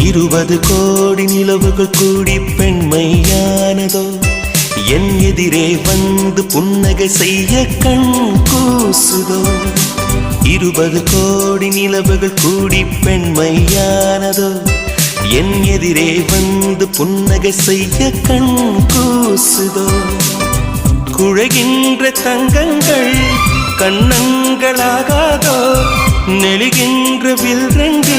20 கோடி நிலவுகள் கூடி பெண்மையானதோ என் எதிரே வந்து புன்னகை செய்ய கண் கூசுதோ 20 கோடி நிலவுகள் கூடி பெண்மையானதோ என் எதிரே வந்து புன்னகை செய்ய கண் கூசுதோ குழைகின்ற தங்கங்கள் கண்ணங்களாகாதோ நெழுகின்ற வில் ரெண்டு